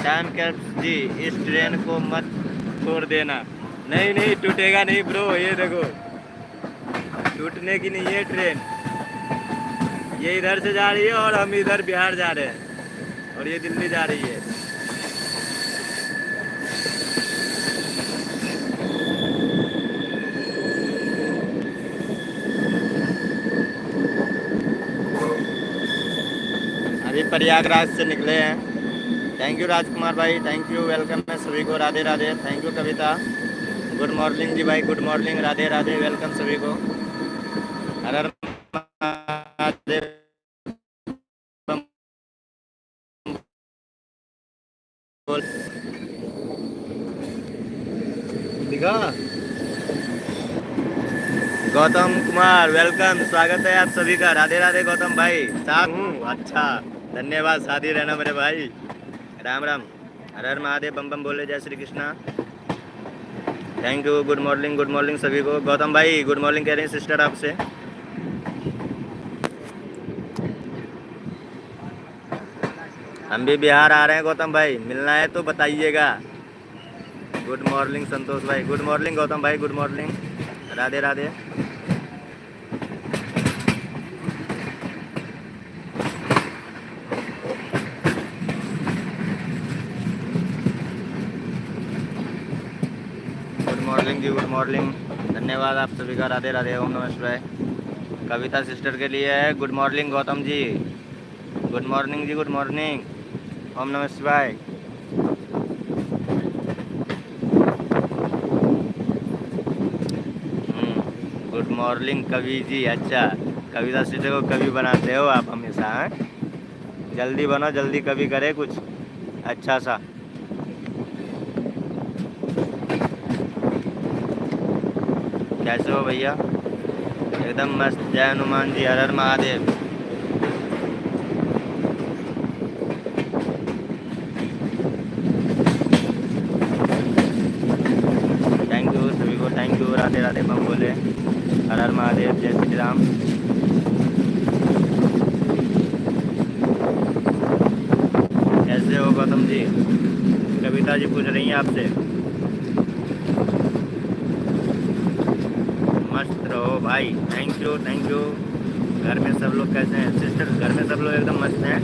Time caps जी, इस train को मत छोड़ देना। नहीं नहीं, टूटेगा नहीं ब्रो, ये देखो टूटने की नहीं है ट्रेन। ये इधर से जा रही है और हम इधर बिहार जा रहे हैं और ये दिल्ली जा रही है। अभी प्रयागराज से निकले हैं। थैंक यू राजकुमार भाई, थैंक यू, वेलकम है सभी को, Radhe Radhe. Thank you Kavita, good morning ji भाई, good morning, Radhe Radhe, welcome सभी को। हर हर महादेव। दिखा गौतम कुमार, वेलकम, स्वागत है आप सभी का, राधे राधे गौतम भाई। साथ हूँ, अच्छा, धन्यवाद, शादी रहना मेरे भाई, राम राम। हर हर महादेव, बम बम बोले, जय Shri Krishna. Thank you, good morning सभी को। गौतम भाई गुड मॉर्निंग कह रहे हैं सिस्टर आपसे। हम भी बिहार आ रहे हैं गौतम भाई, मिलना है तो बताइएगा। गुड मॉर्निंग संतोष भाई, गुड मॉर्निंग गौतम भाई, good morning, Radhe Radhe. Good morning ji, good morning, धन्यवाद आप सभी का, राधे राधे, ओम नमः शिवाय। कविता सिस्टर के लिए है good morning Gautam ji, good morning ji, good morning, ओम नमः शिवाय। गुड मॉर्निंग कवि जी, अच्छा, कविता सिस्टर को कवि बनाते हो आप हमेशा, हैं? जल्दी बनो, जल्दी कवि करे कुछ अच्छा सा। कैसे हो भैया? एकदम मस्त, जय हनुमान जी, हर हर महादेव। थैंक यू सभी को, थैंक यू, राधे राधे, बम बोले, हर हर महादेव, जय श्री राम। कैसे हो गौतम जी? कविता जी पूछ रही हैं आपसे। मस्त रहो भाई, थैंक यू, थैंक यू। घर में सब लोग कैसे हैं सिस्टर? घर में सब लोग एकदम मस्त हैं।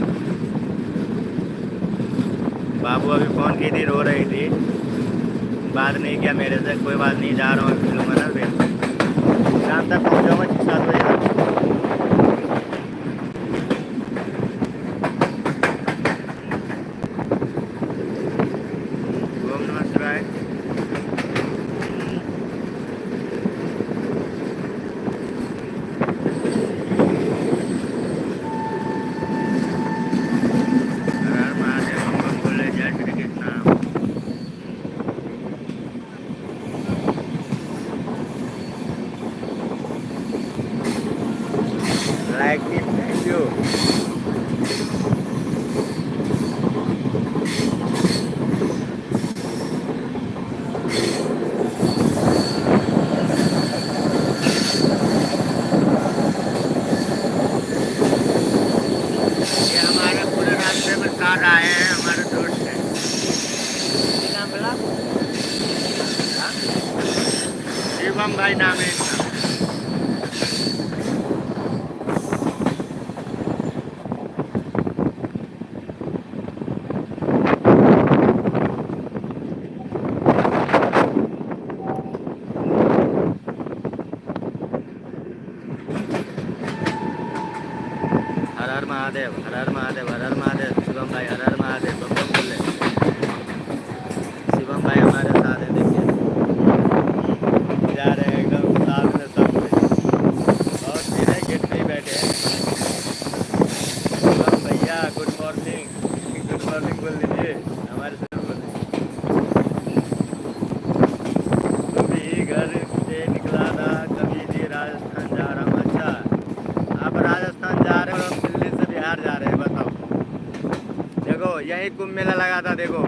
बाबू अभी फ़ोन की थी, रो रही थी, बात नहीं किया मेरे से, कोई बात नहीं, जा रहा हूँ फिल्म ना, फिर शाम तक पहुँच जाऊँगा 6-7 बजे तक। ओम नमः शिवाय। हर हर महादेव, बम बम बोले, जय Shri Krishna. Like it, thank you. ये हमारे पूरे रास्ते में साथ आए हैं, हमारे दोस्त हैं। ये नाम बोला? हाँ? शिवम भाई नाम है इनका। हर हर महादेव, हर हर महादेव, हर हर महादेव, शिवम भाई, हर हर महादेव, बम बम बोले। शिवम भाई हमारे साथ हैं, देखिए जा रहे हैं एकदम साथ में सब कोई। बहुत चीज है, गेट पे ही बैठे हैं। शिवम भैया गुड मॉर्निंग, गुड मॉर्निंग बोल दीजिए हमारे से, बोले कभी घर से निकला था, कभी जी राजस्थान जा रहा हूँ। अच्छा, आप राजस्थान जा रहे हो और हम दिल्ली से बिहार जा रहे हैं, बताओ। देखो यही कुंभ मेला लगा था, देखो